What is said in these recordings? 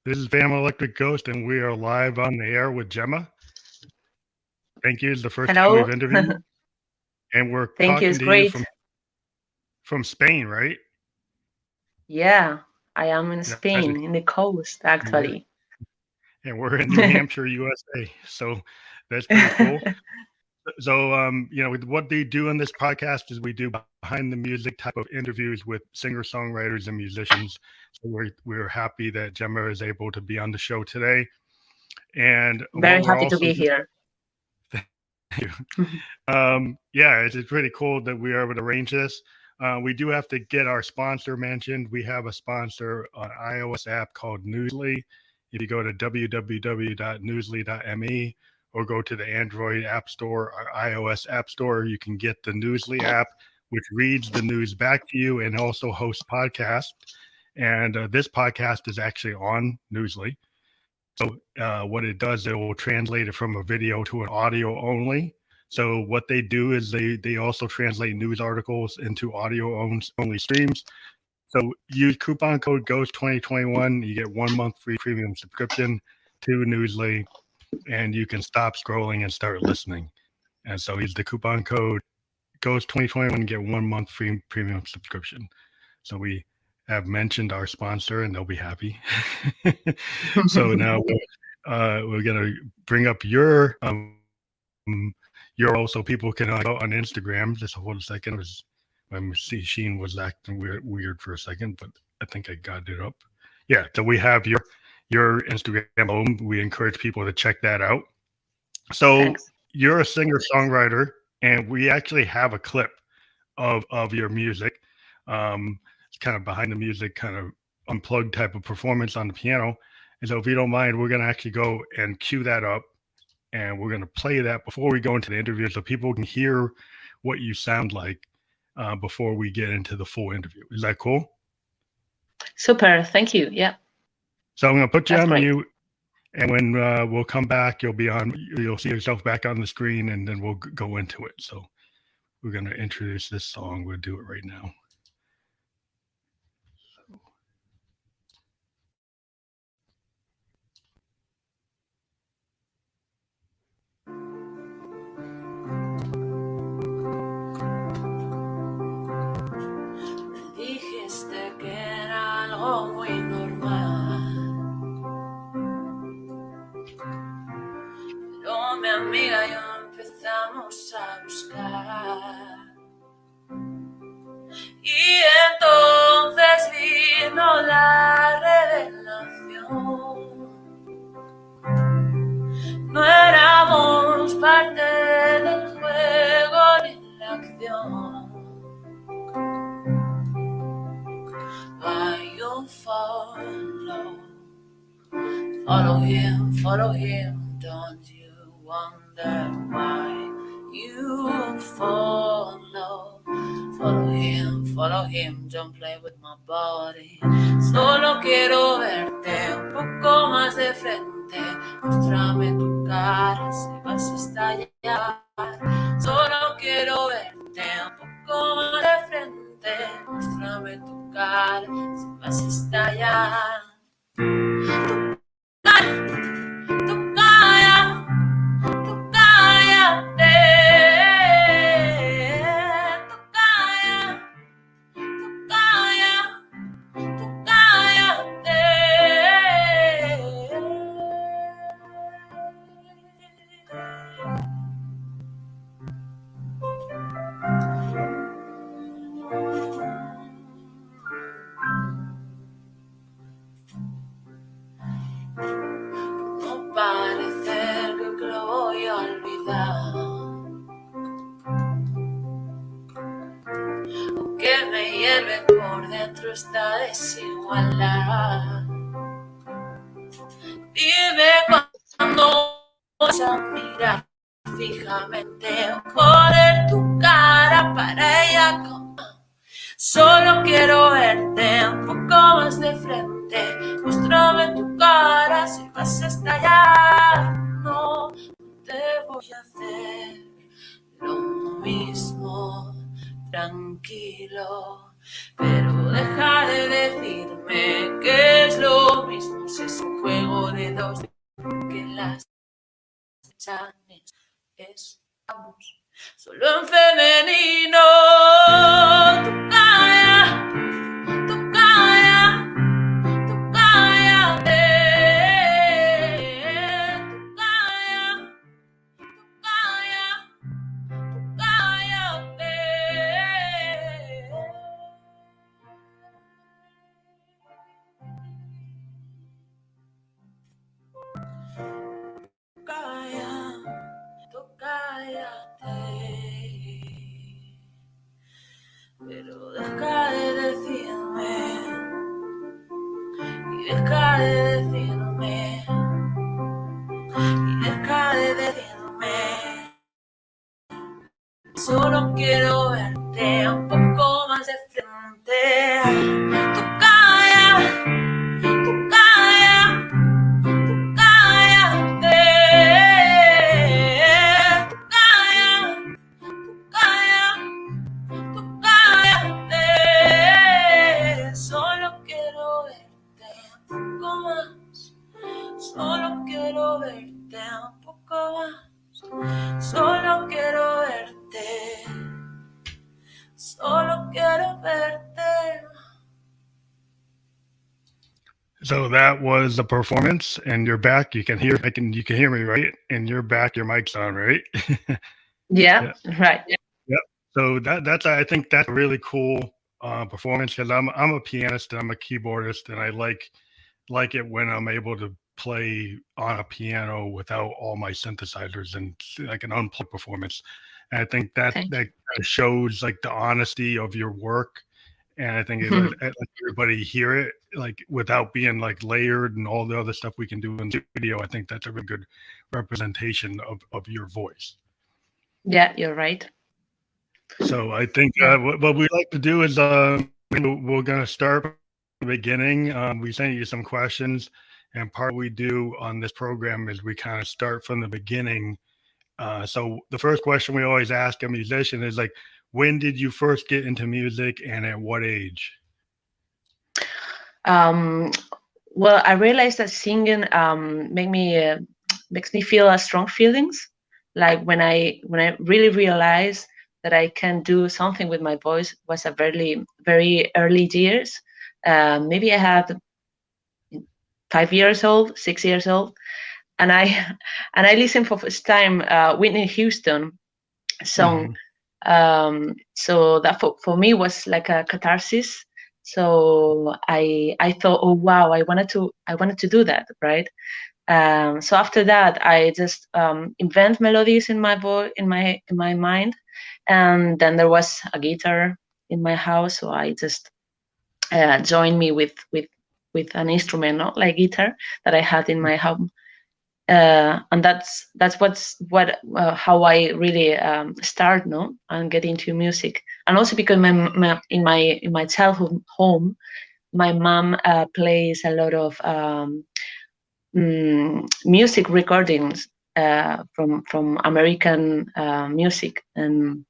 This is Bam Electric Ghost, and we are live on the air with Gema. Thank you. It's the first time we've interviewed. And we're talking to you from Spain, right? Yeah, I am in Spain, in the coast, actually. And we're in New Hampshire, USA. So that's pretty cool. So, what they do in this podcast is we do behind the music type of interviews with singer-songwriters and musicians. So we're happy that Gema is able to be on the show today. And very happy to be here. Thank you. It's pretty cool that we are able to arrange this. We do have to get our sponsor mentioned. We have a sponsor on iOS app called Newsly. If you go to www.newsly.me or go to the Android App Store or iOS App Store, you can get the Newsly app, which reads the news back to you and also hosts podcasts. And this podcast is actually on Newsly. So what it does, it will translate it from a video to an audio only. So what they do is they also translate news articles into audio only streams. So use coupon code GHOST2021. You get 1 month free premium subscription to Newsly, and you can stop scrolling and start listening. And so use the coupon code GHOST2021 and get 1 month free premium subscription. So we have mentioned our sponsor, and they'll be happy. So now we're gonna bring up your so people can go on Instagram. Just hold a second. Sheen was acting weird for a second, but I think I got it up. Yeah, so we have your Instagram home. We encourage people to check that out. So Thanks. You're a singer-songwriter, and we actually have a clip of your music. It's kind of behind the music, kind of unplugged type of performance on the piano. And so if you don't mind, we're going to actually go and cue that up, and we're going to play that before we go into the interview so people can hear what you sound like before we get into the full interview. Is that cool? Super. Thank you. Yeah. So I'm going to put you on mute, and when we'll come back, you'll see yourself back on the screen, and then we'll go into it. So we're going to introduce this song. We'll do it right now. Dijiste que era algo muy normal, pero mi amiga y yo empezamos a buscar, y entonces vino la revelación. No éramos parte del juego ni la acción. Why you follow him, don't you wonder why you follow him, don't play with my body. Solo quiero verte un poco más de frente, muéstrame tu cara si vas a estallar. Solo quiero verte un poco más de frente, muéstrame tu cara si vas a estallar. Parecer que lo voy a olvidar, aunque me hierve por dentro esta desigualdad. Dime cuándo vas a mirar fijamente o poner tu cara para ella. Solo quiero verte un poco más de frente, muéstrame tu cara si vas a estallar. No te voy a hacer lo mismo, tranquilo, pero deja de decirme que es lo mismo si es un deja de decirme, y deja de decirme. Solo quiero verte un poco más de frente. Tú calla, tú calla, tú cállate. Tú calla, tú calla, tú cállate. Solo quiero verte un poco más. Solo quiero verte un poco más. Solo quiero verte. Solo quiero verte. So that was the performance, and you're back. You can hear me, right? And you're back. Your mic's on, right? Yeah, right. Yep. So that's I think that's a really cool performance because I'm a pianist and I'm a keyboardist, and I like it when I'm able to play on a piano without all my synthesizers and like an unplugged performance. And I think that Thank that shows like the honesty of your work, and I think it you. let everybody hear it like without being like layered and all the other stuff we can do in the studio. I think that's a really good representation of your voice. Yeah, you're right. So I think what we like to do is we're going to start from the beginning. We sent you some questions, and part of what we do on this program is we kind of start from the beginning. So the first question we always ask a musician is like, when did you first get into music and at what age? Well, I realized that singing makes me feel strong feelings. Like when I really realized that I can do something with my voice was a very early years. Maybe I had 5 years old, 6 years old, and I and I listened for first time Whitney Houston song. So that for me was like a catharsis. So I thought, oh wow, I wanted to do that, right? So after that, I just invent melodies in my voice, in my mind, and then there was a guitar in my house, so I just joined me with an instrument, not like guitar, that I had in my home. And that's how I really start, no, and get into music. And also because in my childhood home, my mom plays a lot of music recordings from American music and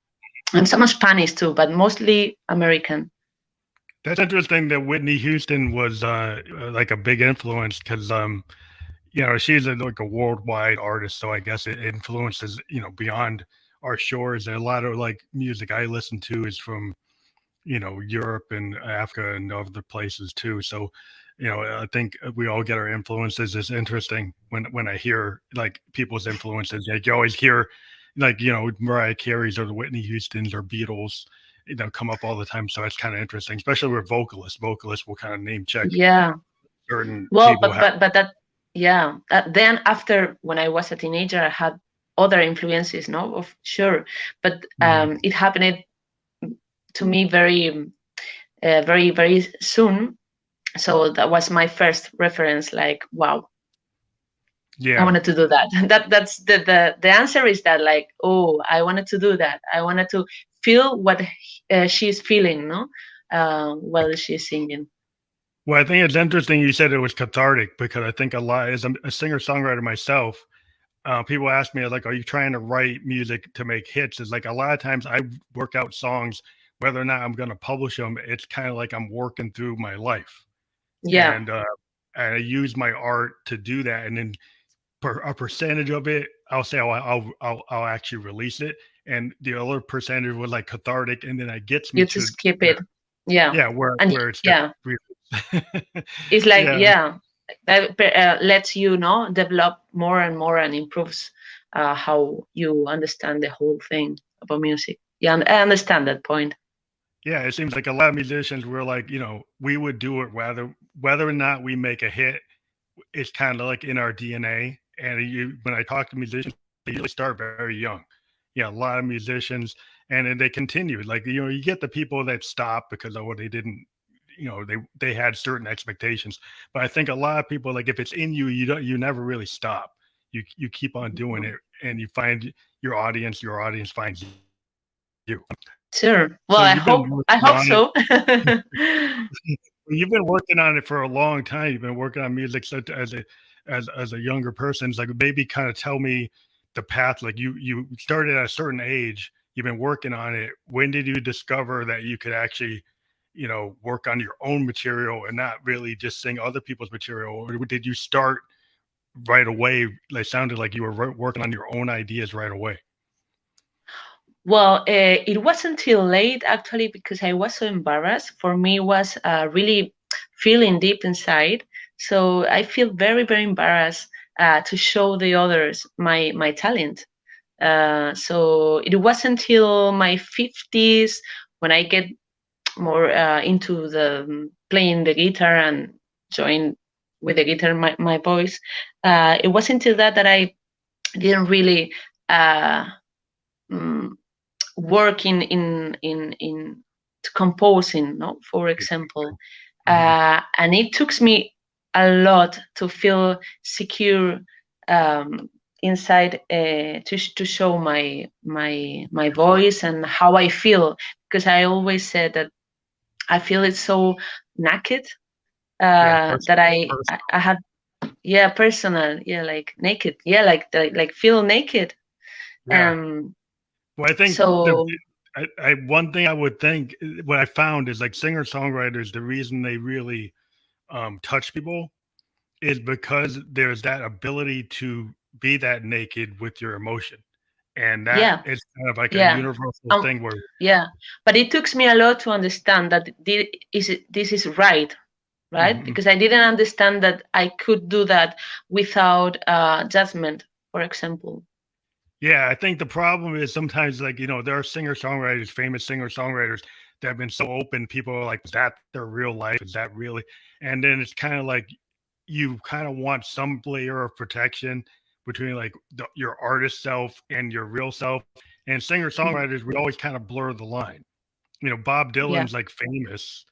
some Spanish too, but mostly American. That's interesting that Whitney Houston was like a big influence because she's like a worldwide artist, so I guess it influences beyond our shores. And a lot of like music I listen to is from Europe and Africa and other places too. So I think we all get our influences. It's interesting when I hear like people's influences. Like you always hear like Mariah Carey's or the Whitney Houstons or Beatles come up all the time. So it's kind of interesting, especially with vocalists. Vocalists will kind of name check Yeah. certain Well, people. but that, yeah. Then after, when I was a teenager, I had other influences, no, of sure, but it happened to me very soon. So that was my first reference. Like, wow, Yeah, I wanted to do that. That's the answer is that, like, oh, I wanted to do that. I wanted to feel what she's feeling, no, while she's singing. Well, I think it's interesting you said it was cathartic because I think a lot, as a singer-songwriter myself, people ask me like, "Are you trying to write music to make hits?" It's like a lot of times I work out songs, whether or not I'm going to publish them. It's kind of like I'm working through my life, Yeah, and I use my art to do that. And then a percentage of it, I'll say I'll actually release it, and the other percentage was like cathartic, and then it gets me you to just keep it. Yeah, yeah, and where it's yeah, really it's like yeah. that lets you know develop more and more and improves how you understand the whole thing about music. Yeah, and I understand that point. Yeah, it seems like a lot of musicians were like, we would do it whether or not we make a hit. It's kind of like in our DNA. And when I talk to musicians, they usually start very young. Yeah, a lot of musicians, and then they continue. Like you get the people that stop because of what they didn't, they had certain expectations. But I think a lot of people, like, if it's in you, you never really stop. You keep on doing it, and you find your audience finds you. Sure. Well, So you've been I working hope on it. so. You've been working on it for a long time. You've been working on music as a younger person. It's like, maybe kind of tell me the path. Like, you started at a certain age. You've been working on it. When did you discover that you could actually, work on your own material and not really just sing other people's material? Or did you start right away? It sounded like you were working on your own ideas right away. Well, it wasn't till late actually, because I was so embarrassed. For me, it was really feeling deep inside. So I feel very, very embarrassed to show the others my talent. So it wasn't until my 50s when I get more into the playing the guitar and join with the guitar my voice. It wasn't until that I didn't really mm, work in composing, no, for example. And it took me a lot to feel secure inside to show my voice and how I feel, because I always said that I feel it's so naked that I have, yeah, personal, yeah, like naked, yeah, like feel naked. Yeah. Well, I think So one thing I would think, what I found is, like, singer songwriters, the reason they really touch people is because there's that ability to be that naked with your emotion, and that yeah, is kind of like a yeah, universal thing where. yeah. But it took me a lot to understand that this is right, because I didn't understand that I could do that without judgment, for example. Yeah, I think the problem is sometimes, like, there are singer songwriters, famous singer songwriters, that have been so open. People are like, is that their real life? Is that really? And then it's kind of like, you kind of want some layer of protection between, like, your artist self and your real self. And singer songwriters, we always kind of blur the line. Bob Yeah. Dylan's, like, famous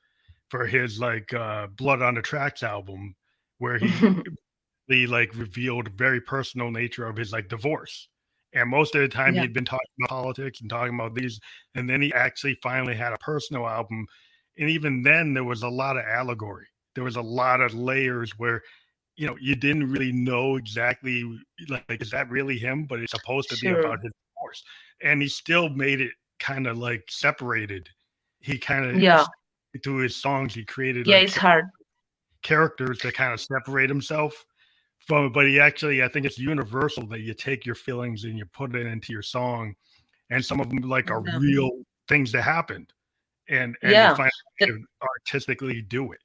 for his, like, Blood on the Tracks album, where he like revealed a very personal nature of his, like, divorce. And most of the time Yeah. he'd been talking about politics and talking about these, and then he actually finally had a personal album. And even then there was a lot of allegory. There was a lot of layers where, you didn't really know exactly, like, is that really him? But it's supposed to be Sure. about his divorce. And he still made it kind of like separated. He kind of, Yeah. through his songs, he created, Yeah, like, it's hard. characters to kind of separate himself from. But he actually, I think it's universal that you take your feelings and you put it into your song, and some of them, like, are Yeah. real things that happened, and you Yeah. find a way to artistically do it.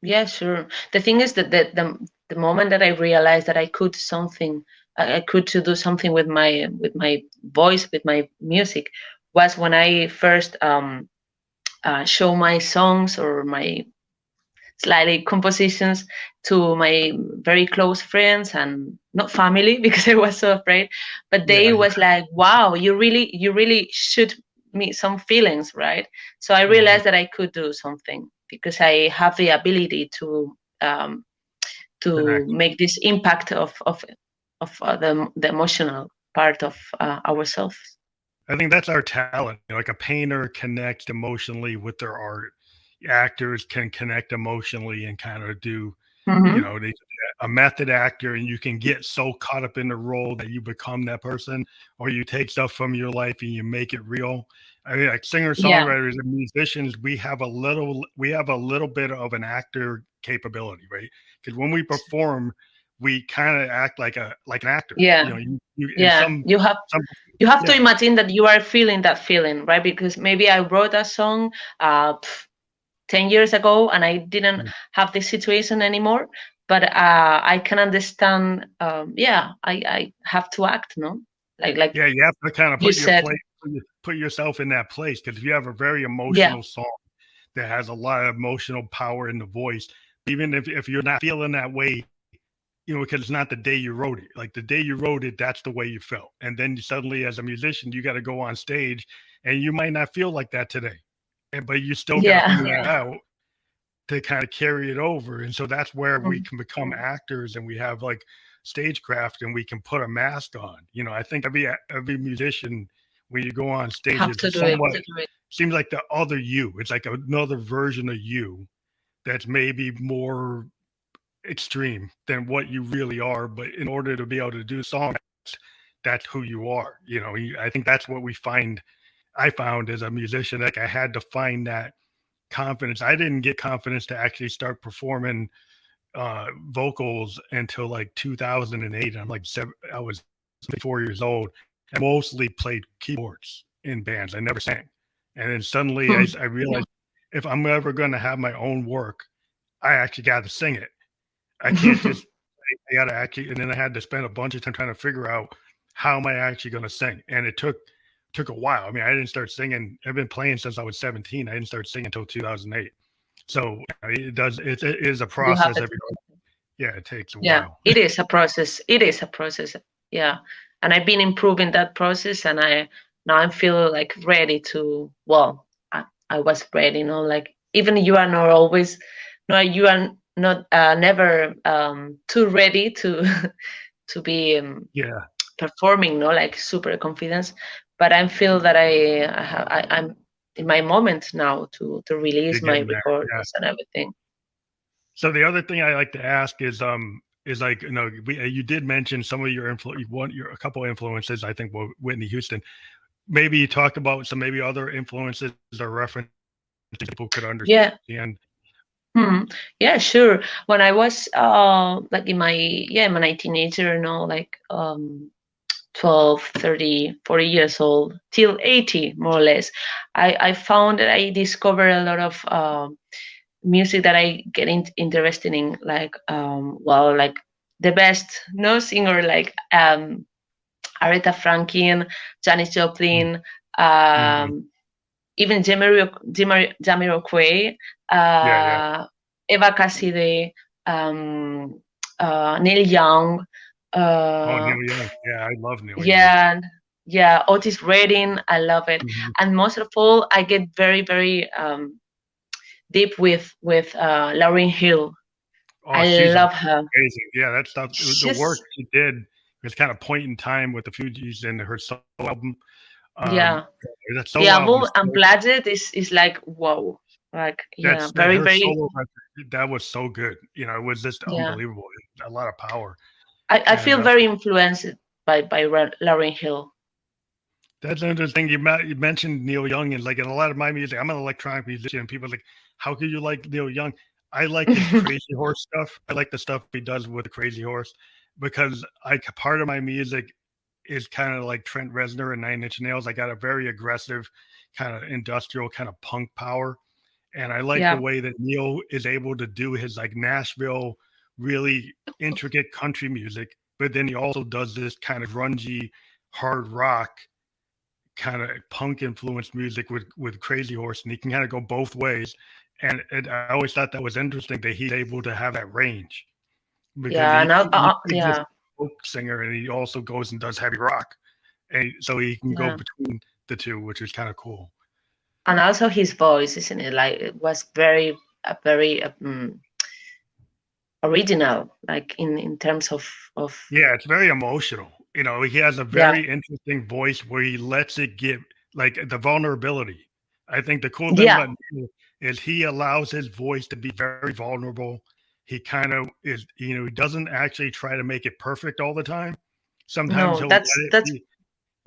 Yeah, sure. The thing is that the moment that I realized that I could something, I could to do something with my voice, with my music, was when I first show my songs or my slightly compositions to my very close friends and not family because I was so afraid. But they Yeah. was like, "Wow, you really should me some feelings, right?" So I realized that I could do something because I have the ability um, to Connect. make this impact of the emotional part of ourselves. I think that's our talent. Like, a painter connects emotionally with their art. Actors can connect emotionally and kind of do, Mm-hmm. a method actor, and you can get so caught up in the role that you become that person, or you take stuff from your life and you make it real. I mean, like, singer Yeah, songwriters and musicians, we have a little bit of an actor capability, right? Because when we perform, we kind of act like an actor. yeah, In yeah. You have to yeah. imagine that you are feeling that feeling, right? Because maybe I wrote a song uh, 10 years ago and I didn't have this situation anymore, but I can understand. Yeah, I have to act, no? Like Yeah, you have to kind of you said. put yourself in that place, because if you have a very Yeah, emotional song that has a lot of emotional power in the voice, even if you're not feeling that way, because it's not the day you wrote it. Like, the day you wrote it, that's the way you felt. And then suddenly, as a musician, you got to go on stage, and you might not feel like that today. but you still got to find that Yeah. out to kind of carry it over. And so that's where we Mm. can become actors, and we have like stagecraft, and we can put a mask on. I think every musician, when you go on stage, Have it's to do it. somewhat seems like the other you. It's like another version of you that's maybe more extreme than what you really are. But in order to be able to do songs, that's who you are. I think that's what I found as a musician. Like I had to find that confidence. I didn't get confidence to actually start performing vocals until like 2008. I'm like I was 4 years old. I mostly played keyboards in bands. I never sang. And then suddenly I realized if I'm ever going to have my own work, I actually got to sing it. I can't just, I got to actually, and then I had to spend a bunch of time trying to figure out how am I actually going to sing. And it took a while. I mean, I didn't start singing. I've been playing since I was 17. I didn't start singing until 2008. So it is a You have process. it. Yeah, it takes a Yeah, while. it is a process. It is a process. Yeah, and I've been improving that process, and now I feel like ready to. Well, I was ready. Like even you are not always. No, you are not never too ready to to be Yeah, performing. No, like super confidence, but I feel that I'm in my moment now to you're release my getting there. Yeah. recordings and everything. So the other thing I like to ask is like you did mention some of your a couple of influences. I think Whitney Houston. Maybe you talked about some maybe other influences or references people could Yeah. understand. Hmm. Yeah, sure. When I was like in my teenager, like 12, 30, 40 years old till 80 more or less, I found that I discovered a lot of music that I get interested in, like like the best no singer like Aretha Franklin, Janis Joplin, Mm-hmm. even Jamiroquai, Yeah. Eva Cassidy, um, Neil Young, Oh, uh, Neil Young. Yeah, I love Neil Young. yeah, yeah, Otis Redding. I love it, Mm-hmm. and most of all, I get very, very deep with Lauryn Hill. Oh, I she's love her. amazing. Yeah, that stuff. The work She's she did was kind of point in time with the Fugees and her solo album. Um, yeah. that The solo album album is Unplugged is like wow, like yeah, that very her very solo record, that was so good. It was just yeah. unbelievable. A lot of power. I And feel very influenced by Lauryn Hill. that's interesting. You mentioned Neil Young, and like in a lot of my music, I'm an electronic musician, and people are like, how could you like Neil Young? I like his Crazy Horse stuff. I like the stuff he does with the Crazy Horse because part of my music is kind of like Trent Reznor and Nine Inch Nails. I got a very aggressive, kind of industrial, kind of punk power. And I like the Yeah, way that Neil is able to do his like Nashville, really intricate country music, but then he also does this kind of grungy, hard rock, kind of punk influenced music with Crazy Horse, and he can kind of go both ways. And I always thought that was interesting that he's able to have that range because yeah, and he's just yeah, a folk singer, and he also goes and does heavy rock, and so he can go yeah, between the two, which is kind of cool. and also his voice, isn't it? Like it was very original, like in terms of Yeah, it's very emotional. He has a yeah, very interesting voice where he lets it get like the vulnerability. I think the cool thing yeah. about Neil is he allows his voice to be very vulnerable. He kind of is, he doesn't actually try to make it perfect all the time. Sometimes No, he'll let it that's be.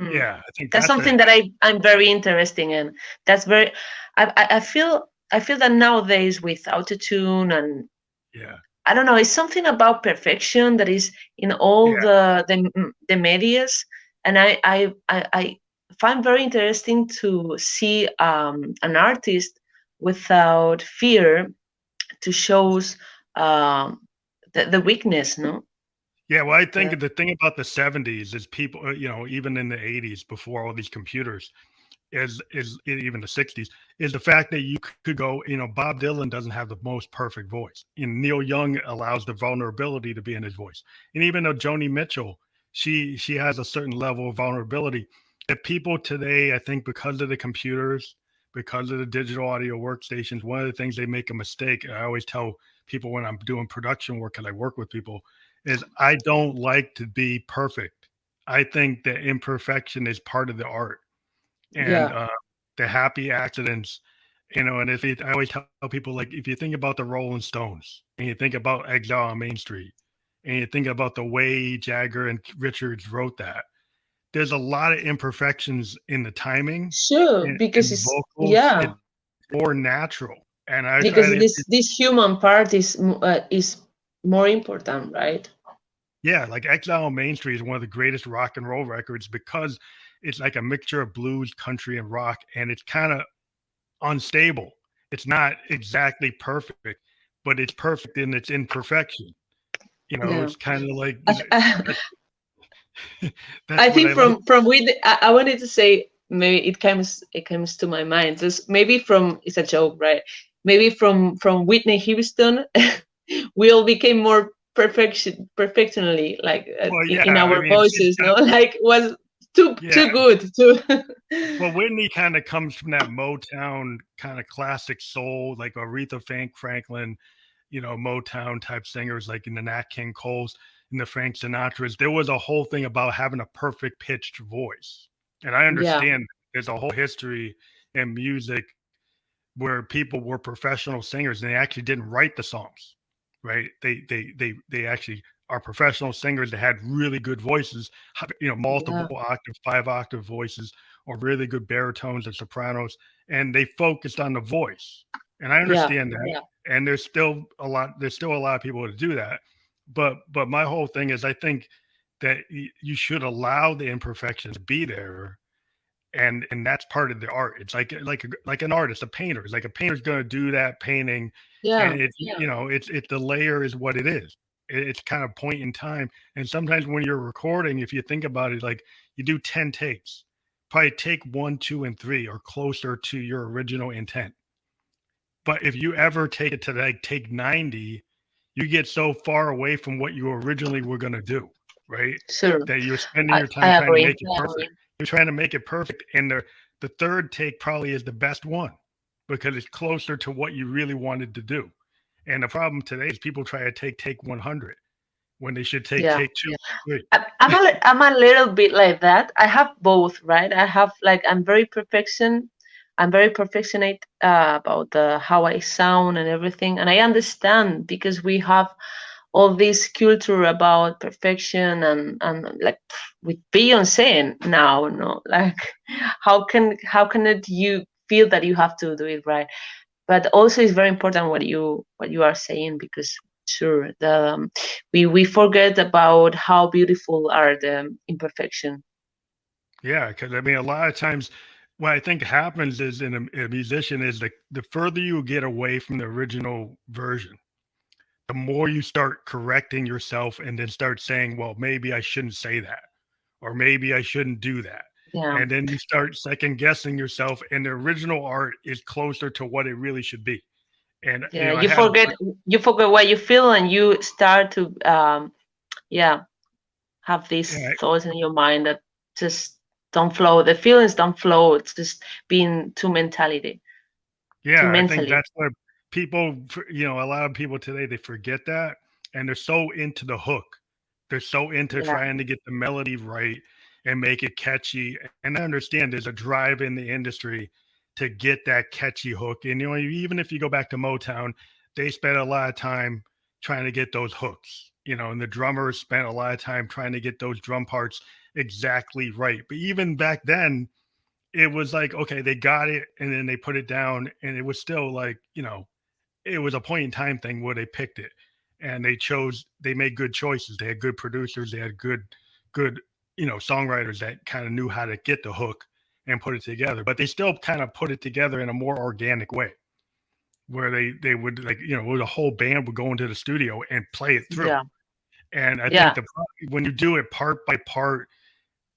mm, Yeah, I think that's that's something that I'm very interested in. That's very I feel that nowadays with autotune and yeah, I don't know. It's something about perfection that is in all yeah, the medias, and I find very interesting to see an artist without fear to shows um, the weakness. No, yeah. Well, I the, think the thing about the '70s is people, even in the '80s before all these computers, is even the '60s is the fact that you could go. Bob Dylan doesn't have the most perfect voice, and Neil Young allows the vulnerability to be in his voice. And even though Joni Mitchell, she has a certain level of vulnerability that people today, I think, because of the computers, because of the digital audio workstations, one of the things they make a mistake, and I always tell people when I'm doing production work and I work with people, is I don't like to be perfect. I think that imperfection is part of the art. And Yeah. the happy accidents, and I always tell people, like, if you think about the Rolling Stones and you think about Exile on Main Street and you think about the way Jagger and Richards wrote that, there's a lot of imperfections in the timing Sure, and because the it's vocals. yeah, It's more natural. And I try because to, this human part is more important, right? yeah, like Exile on Main Street is one of the greatest rock and roll records because it's like a mixture of blues, country, and rock, and it's kind of unstable. It's not exactly perfect, but it's perfect in its imperfection. Yeah. It's kind of like I, that's I what think I like. from Whitney, I wanted to say maybe it comes to my mind. Just maybe from it's a joke, right? Maybe from Whitney Houston, we all became more perfectionally like Well, in yeah, I our mean, she's voices, got, no, like was too yeah. too good too. Well, Whitney kind of comes from that Motown kind of classic soul, like Aretha Franklin, Motown type singers like in the Nat King Coles and the Frank Sinatras. There was a whole thing about having a perfect pitched voice. And I Yeah, understand there's a whole history in music where people were professional singers and they actually didn't write the songs, right? They actually are professional singers that had really good voices, multiple yeah, octave, 5-octave voices, or really good baritones and sopranos, and they focused on the voice. And I yeah, understand that. Yeah. And there's still a lot of people to do that. But my whole thing is I think that you should allow the imperfections to be there, and that's part of the art. It's like an artist, a painter. It's like a painter's going to do that painting, yeah, and it's the layer is what it is. It's kind of point in time. And sometimes when you're recording, if you think about it, like you do 10 takes, probably take 1, 2, and 3 are closer to your original intent. But if you ever take it to like take 90, you get so far away from what you originally were going to do, right? sure. That you're spending I, your time I trying to agree. make it perfect. You're trying to make it perfect. And the third take probably is the best one because it's closer to what you really wanted to do. And the problem today is people try to take 100 when they should take Yeah. take 2, 3. I'm a little bit like that. I have both, right? I have like I'm very perfectionate about how I sound and everything, and I understand because we have all this culture about perfection and like with Beyonce now, no, like how can it you feel that you have to do it right? But also it's very important what you are saying because sure we forget about how beautiful are the imperfection. Yeah, because I mean, a lot of times, what I think happens is in a musician is the further you get away from the original version, the more you start correcting yourself and then start saying, well, maybe I shouldn't say that, or maybe I shouldn't do that. Yeah, And then you start second guessing yourself, and the original art is closer to what it really should be. And yeah, I you had, forget what you feel and you start to yeah, have these yeah, thoughts in your mind that just don't flow, the feelings don't flow, it's just being too yeah, I think mentally. that's where a lot of people today, they forget that, and they're so into the hook. They're so into Yeah, trying to get the melody right and make it catchy. And I understand there's a drive in the industry to get that catchy hook. And even if you go back to Motown, they spent a lot of time trying to get those hooks. And the drummers spent a lot of time trying to get those drum parts exactly right. But even back then, it was like, okay, they got it and then they put it down, and it was still like, it was a point in time thing where they picked it and they made good choices. They had good producers, they had good songwriters that kind of knew how to get the hook and put it together, but they still kind of put it together in a more organic way where they would, like, where the whole band would go into the studio and play it through. yeah, And I think yeah, when you do it part by part,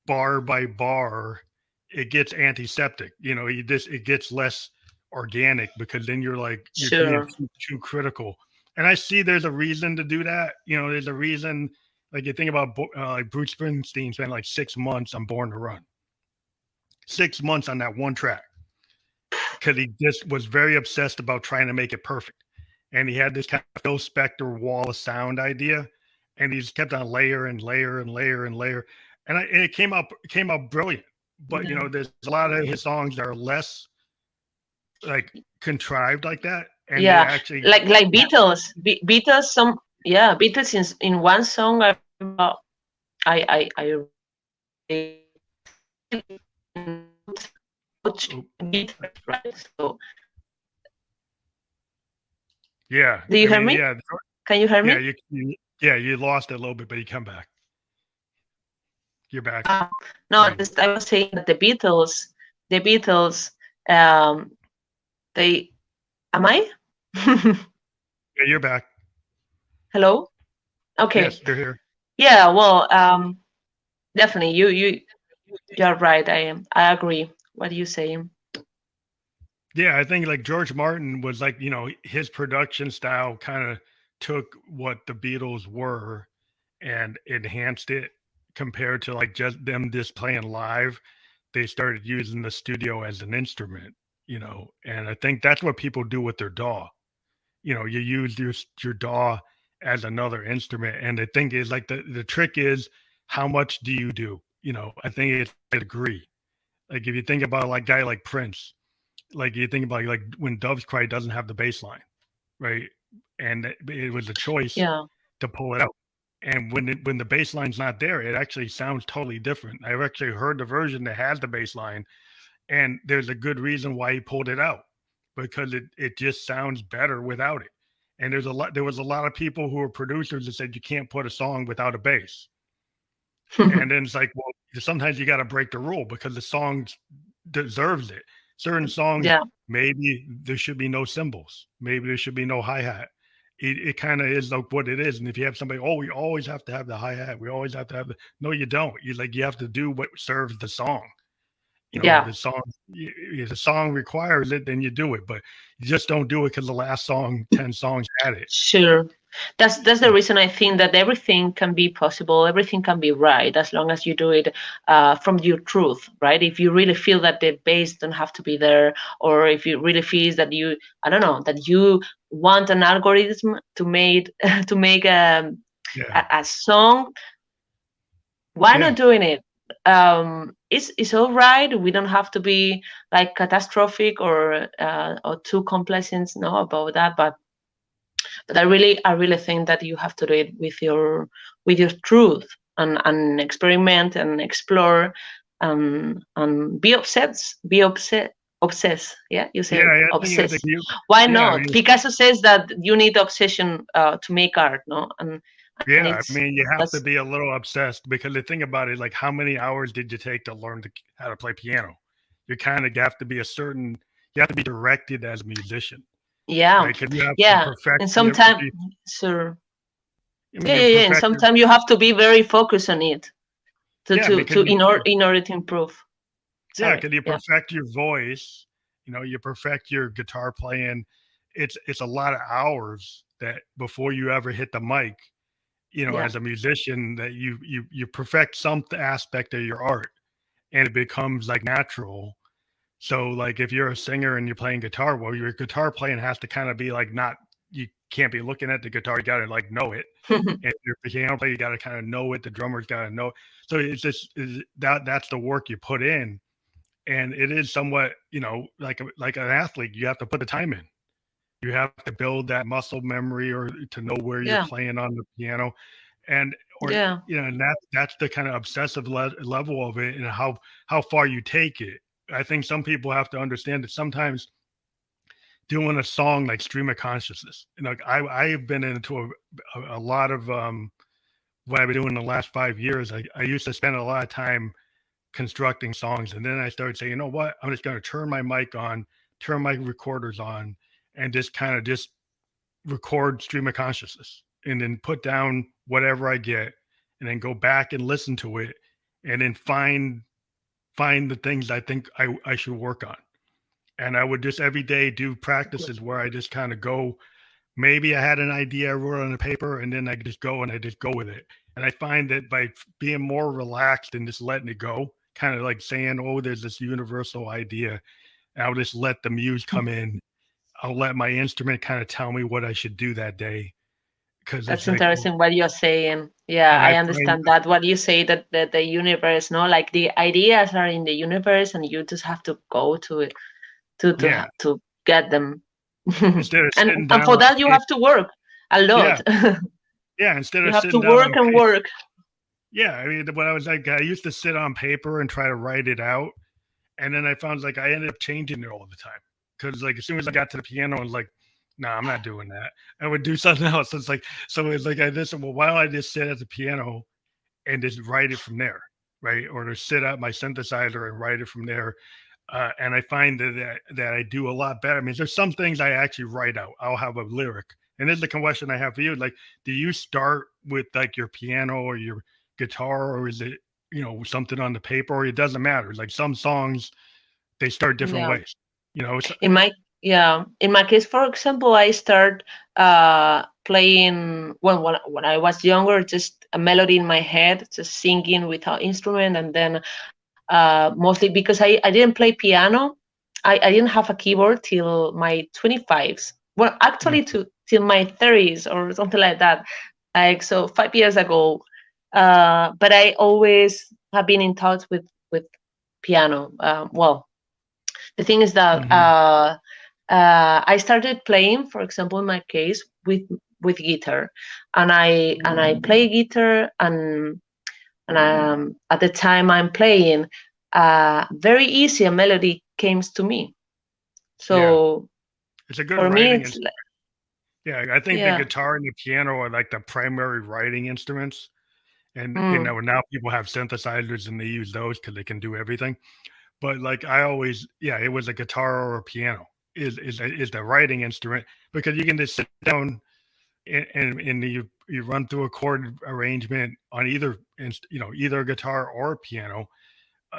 bar by bar, it gets antiseptic. It gets less organic because then you're being sure. too critical. And I see there's a reason to do that. There's a reason. Like you think about like Bruce Springsteen spent like 6 months on Born to Run. 6 months on that one track. because he just was very obsessed about trying to make it perfect. And he had this kind of Phil Spector wall of sound idea, and he just kept on layer and layer and layer and layer, and it came out brilliant. But Yeah. there's a lot of his songs that are less like contrived like that, and they Yeah, actually like Beatles, Beatles. Beatles in one song. I Beatles, right? So, yeah. do you I hear mean, me? yeah, Can you hear yeah. me? You lost it a little bit, but you come back. You're back. No, Maybe. I was saying that the Beatles, um, they. Am I? Yeah, you're back. Hello. Okay. Yes, you're here. Yeah. Well, definitely. You're right. I agree. What are you saying? Yeah, I think like George Martin was like, his production style kind of took what the Beatles were and enhanced it compared to like just playing live. They started using the studio as an instrument, and I think that's what people do with their DAW. You use your DAW as another instrument. And the thing is like the trick is how much do you do? I think it's a degree. Like if you think about like guy like Prince, like you think about like when Doves Cry doesn't have the bass line, right? And it was a choice Yeah. to pull it out. And when the bass line's not there, it actually sounds totally different. I've actually heard the version that has the bass line, and there's a good reason why he pulled it out because it just sounds better without it. And there was a lot of people who were producers that said you can't put a song without a bass. And then it's like, well, sometimes you got to break the rule because the song deserves it. Certain songs, Yeah. maybe there should be no cymbals. Maybe there should be no hi-hat. It kind of is like what it is. And if you have somebody, oh, we always have to have the hi-hat. We always have to have no, you don't. You have to do what serves the song. Yeah. If the song requires it, then you do it. But you just don't do it because the last 10 songs had it. Sure. That's the reason I think that everything can be possible, everything can be right as long as you do it from your truth, right? If you really feel that the bass don't have to be there, or if you really feel that I don't know, that you want an algorithm to make to make Yeah. a song, why not doing it? It's all right. We don't have to be like catastrophic or too complacent, no, about that, but I really think that you have to do it with your truth and experiment and explore and obsessed. Yeah, you say Yeah, I obsessed. think you. Why Yeah, I not? mean, Picasso says that you need obsession to make art, no? And yeah, I it's mean, you have to that's be a little obsessed because the thing about it, like, how many hours did you take to learn how to play piano? You kind of have to be you have to be directed as a musician, yeah, right? Because you have to yeah. perfect. And sometimes, sure, I mean, you yeah. And perfect. sometimes you have to be very focused on it Yeah, because in order to improve. yeah, Sorry. because you Yeah. perfect your voice. You perfect your guitar playing. It's a lot of hours that before you ever hit the mic. Yeah. As a musician, that you perfect some aspect of your art, and it becomes like natural. So, like if you're a singer and you're playing guitar, well, your guitar playing has to kind of be like not. You can't be looking at the guitar. You got to like know it. And if you're a piano player, you got to kind of know it. The drummer's got to know it. So it's just that's the work you put in, and it is somewhat like an athlete. You have to put the time in. You have to build that muscle memory or to know where you're Yeah. playing on the piano, and Yeah. and that's the kind of obsessive level of it, and how far you take it. I think some people have to understand that sometimes doing a song like stream of consciousness, I've been into a lot of what I've been doing in the last 5 years. I used to spend a lot of time constructing songs, and then I started saying, you know what, I'm just going to turn my mic on, turn my recorders on, and just kind of just record stream of consciousness, and then put down whatever I get, and then go back and listen to it, and then find the things I think I should work on. And I would just every day do practices where I just kind of go. Maybe I had an idea I wrote on a paper, and then I just go and I just go with it. And I find that by being more relaxed and just letting it go, kind of like saying, oh, there's this universal idea, and I'll just let the muse come in. I'll let my instrument kind of tell me what I should do that day. Because That's it's like, interesting what you're saying. Yeah, and I I find, understand that. What you say that the universe, no, like the ideas are in the universe, and you just have to go to it yeah, to get them. instead of and sitting and down, for that you have to work a yeah, lot. yeah, instead You of have to sitting down work on and paper, work. yeah, I mean, when I was like, I used to sit on paper and try to write it out, and then I found like I ended up changing it all the time because like as soon as I got to the piano, I was like, no, I'm not doing that. I would do something else. It's like so it's like I just well, why don't I just sit at the piano and just write it from there, right? Or to sit at my synthesizer and write it from there. And I find that I do a lot better. I mean, there's some things I actually write out. I'll have a lyric, and this is the question I have for you. Like, do you start with like your piano or your guitar, or is it something on the paper, or it doesn't matter? Like some songs, they start different Yeah. ways. So, In my in my case, for example, I start playing when I was younger, just a melody in my head, just singing without instrument, and then mostly because I didn't play piano. I didn't have a keyboard till my 25s. Well, actually, till my 30s or something like that. Like so, 5 years ago. But I always have been in touch with piano. Well, the thing is that mhm. I started playing, for example, in my case, with guitar, and I play guitar, and at the time I'm playing, very easy a melody comes to me. Yeah, So it's a good for me, writing it's instrument. Yeah, I think the yeah, guitar and the piano are like the primary writing instruments. And mm, now people have synthesizers and they use those because they can do everything. But like I always, yeah, it was a guitar or a piano is the writing instrument because you can just sit down and you run through a chord arrangement on either a guitar or a piano.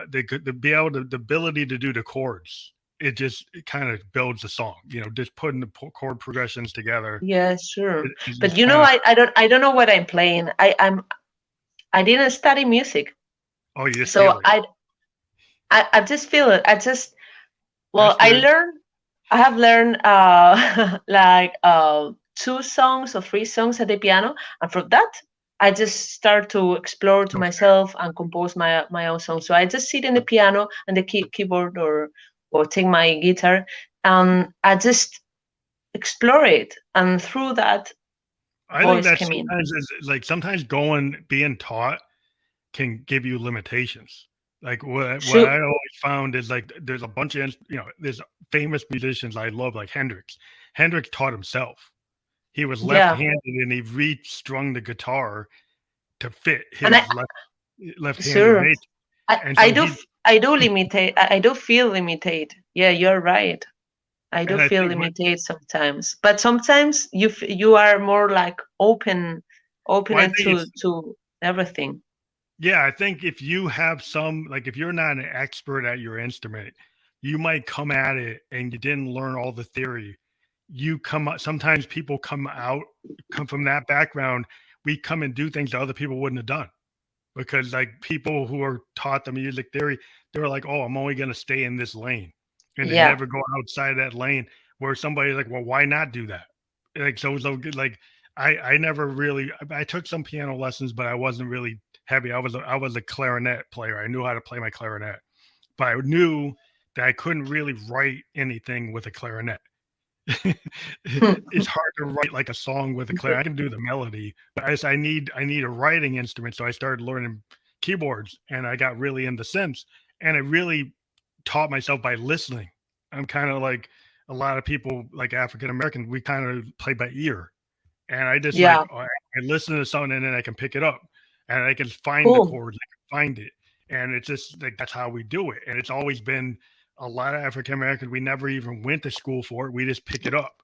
They could the be able to the ability to do the chords. It kind of builds a song. Just putting the chord progressions together yeah, sure. is But just you kind know, of. I don't know what I'm playing. I didn't study music, Oh, you just so feel it. I just feel it. I just That's well, good. I have learned like 2 songs or 3 songs at the piano, and from that, I just start to explore to Okay. myself and compose my own songs. So I just sit in the piano and the keyboard or take my guitar, and I just explore it, and through that, I think voice that came in. sometimes is like sometimes being taught can give you limitations. Like what Shoot, I always found is like there's a bunch of there's famous musicians I love like Hendrix. Hendrix taught himself. He was yeah, left-handed and he restrung the guitar to fit and his left-handed sure, nature. And so he I do limitate. I do feel limited. Yeah, you're right. I do and I feel think limited sometimes, but sometimes you are more like well, I open think it's to everything. yeah, I think if you have some like if you're not an expert at your instrument, you might come at it and you didn't learn all the theory. Sometimes people come from that background. We come and do things that other people wouldn't have done because like people who are taught the music theory, they were like, oh, I'm only going to stay in this lane, and they Yeah, never go outside that lane. Where somebody's like, well, why not do that? Like so like I never really I took some piano lessons, but I wasn't really heavy. I was a clarinet player. I knew how to play my clarinet, but I knew that I couldn't really write anything with a clarinet. It's hard to write like a song with a clarinet. I can do the melody, but I need a writing instrument. So I started learning keyboards, and I got really into synths, and I really taught myself by listening. I'm kind of like a lot of people, like African American. We kind of play by ear, and I just yeah, like I listen to something and then I can pick it up, and I can find the cool. chords. I can find it, and it's just like that's how we do it. And it's always been a lot of African Americans. We never even went to school for it. We just pick it up,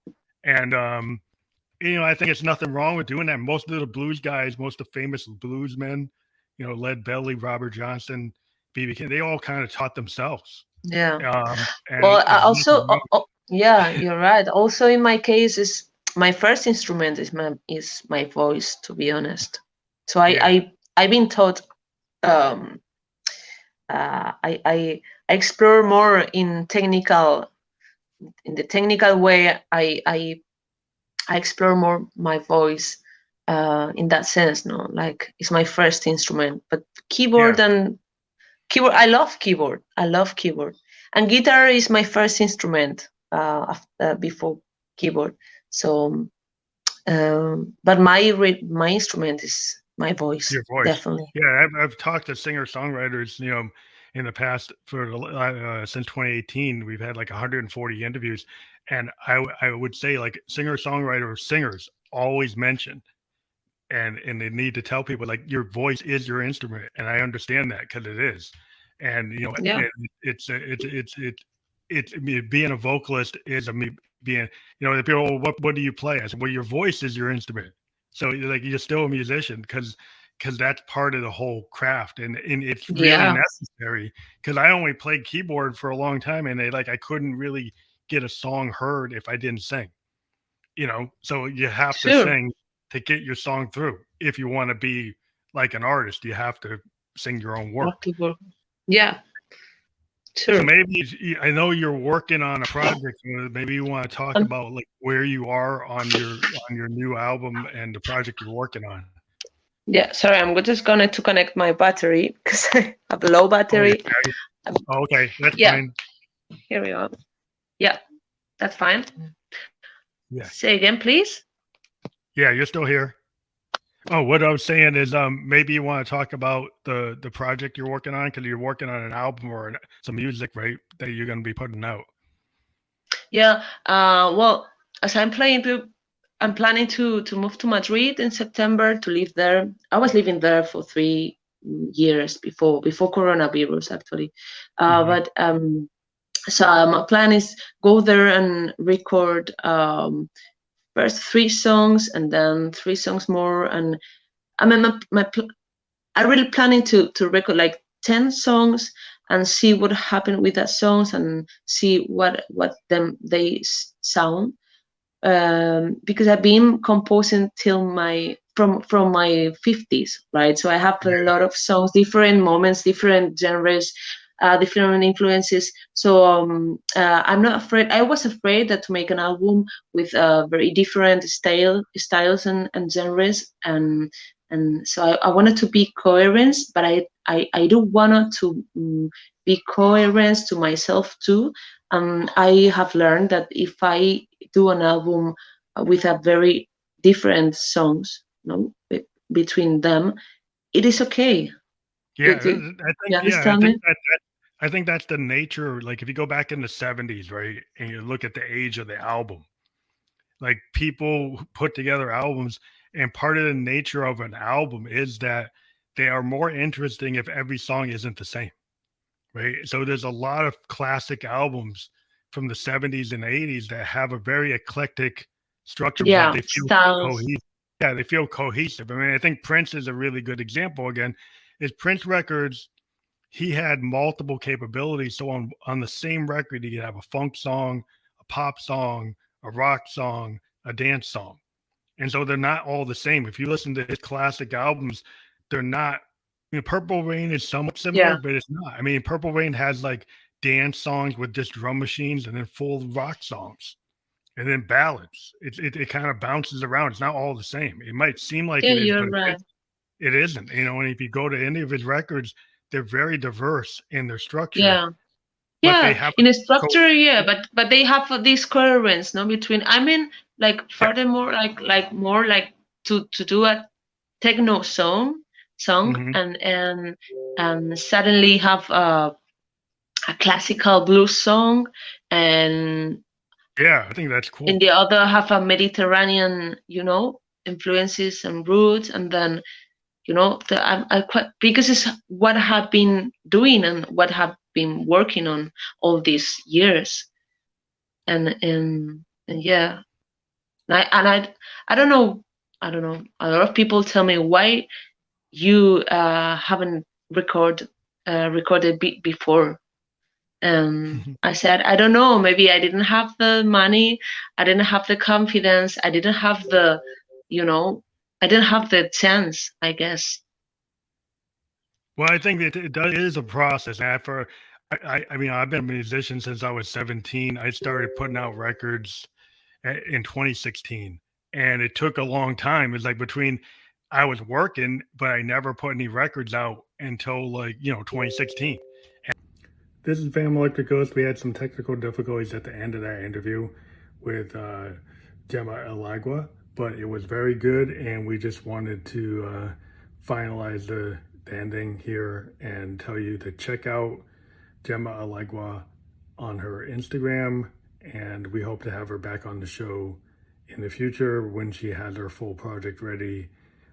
and I think it's nothing wrong with doing that. Most of the blues guys, most of the famous blues men, Led Belly, Robert Johnson, BB King, they all kind of taught themselves. Yeah. And Well, I there's also, nothing wrong. yeah, you're right. Also, in my case, is my first instrument is my voice. To be honest, so Yeah. I've been taught. Um, I explore more in the technical way. I explore more my voice in that sense. No, like it's my first instrument, but keyboard Yeah. and keyboard. I love keyboard. And guitar is my first instrument before keyboard. So, but my instrument is my voice, Your voice. definitely. Yeah, I've talked to singer-songwriters, in the past since 2018. We've had like 140 interviews, and I would say like singer-songwriter singers always mention, and they need to tell people like your voice is your instrument, and I understand that because it is, and Yeah, I mean, being a vocalist is being, the people, well, what do you play? I said, well, your voice is your instrument. So like you're still a musician because that's part of the whole craft, and it's really yeah, necessary because I only played keyboard for a long time, and I couldn't really get a song heard if I didn't sing. So you have to sure. sing to get your song through. If you want to be like an artist, you have to sing your own Love work. keyboard. Yeah, So sure. maybe I know you're working on a project. Maybe you want to talk Um, about like where you are on your new album and the project you're working on. yeah, sorry, I'm just going to connect my battery because I have a low Oh, battery. okay. Oh, okay, that's Yeah, fine. here we are. Yeah, that's fine. Yeah. Say again, please. Yeah, you're still here. Oh, what I was saying is, maybe you want to talk about the project you're working on because you're working on an album or some music, right? That you're going to be putting out. Yeah. Well, as I'm planning to move to Madrid in September to live there. I was living there for 3 years before coronavirus, actually. Mhm. But so my plan is go there and record first 3 songs and then 3 songs more. And I mean, I'm really planning to record like 10 songs and see what happened with that songs and see what they sound, because I've been composing till from my 50s, right? So I have a Yeah. lot of songs, different moments, different genres, different influences. So I'm not afraid. I was afraid that to make an album with very different styles and genres, and so I wanted to be coherent, but I do want to be coherent to myself too. I have learned that if I do an album with a very different songs, between them, it is okay. Yeah, You understand me? I think that's the nature. Like if you go back in the 70s, right, and you look at the age of the album, like people put together albums, and part of the nature of an album is that they are more interesting if every song isn't the same, right? So there's a lot of classic albums from the 70s and 80s that have a very eclectic structure, but Yeah, they feel styles. cohesive. Yeah, they feel cohesive. I mean, I think Prince is a really good example. Again, is Prince records, he had multiple capabilities. So on the same record, he could have a funk song, a pop song, a rock song, a dance song. And so they're not all the same. If you listen to his classic albums, they're not. Purple Rain is somewhat similar, Yeah, but it's not. I mean, Purple Rain has like dance songs with just drum machines, and then full rock songs, and then ballads. It kind of bounces around. It's not all the same. It might seem like yeah, it is, you're but right. it isn't. And if you go to any of his records, they're very diverse in their structure, Yeah, but they yeah. have In a a structure, yeah, but they have this coherence, no, between. I mean, like yeah. furthermore, like more like to do a techno song Hmm. and suddenly have a classical blues song, and Yeah, I think that's in cool. the other have a Mediterranean, influences and roots, and then I quite, because it's what I have been doing and what have been working on all these years, and yeah, I don't know, A lot of people tell me why you haven't recorded before. I said, I don't know, maybe I didn't have the money, I didn't have the confidence, I didn't have you know, I didn't have the chance, I guess. Well, I think that it is a process. And I mean, I've been a musician since I was 17. I started putting out records in 2016, and it took a long time. It's like between I was working, but I never put any records out until 2016. This is Fam Electric Ghost. We had some technical difficulties at the end of that interview with Gema Elagua, but it was very good, and we just wanted to finalize the ending here and tell you to check out Gema Elagua on her Instagram, and we hope to have her back on the show in the future when she has her full project ready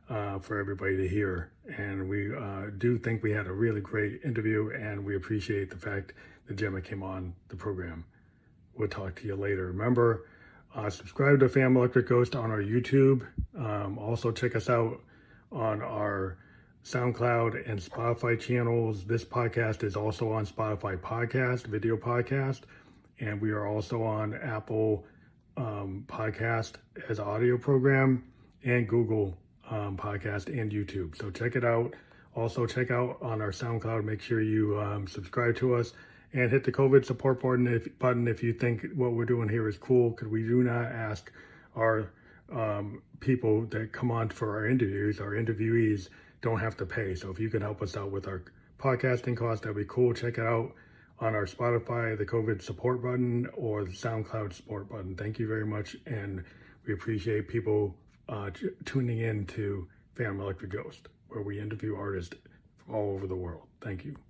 for everybody to hear. And we do think we had a really great interview, and we appreciate the fact that Gema came on the program. We'll talk to you later. Remember, subscribe to Fam Electric Ghost on our YouTube. Also check us out on our SoundCloud and Spotify channels. This podcast is also on Spotify podcast, video podcast, and we are also on Apple podcast as audio program and Google podcast and YouTube. So check it out. Also check out on our SoundCloud. Make sure you subscribe to us and hit the COVID support button if you think what we're doing here is cool, because we do not ask our people that come on for our interviews, our interviewees, don't have to pay. So if you can help us out with our podcasting cost, that'd be cool. Check it out on our Spotify, the COVID support button, or the SoundCloud support button. Thank you very much, and we appreciate people tuning in to Fam Electric Ghost, where we interview artists from all over the world. Thank you.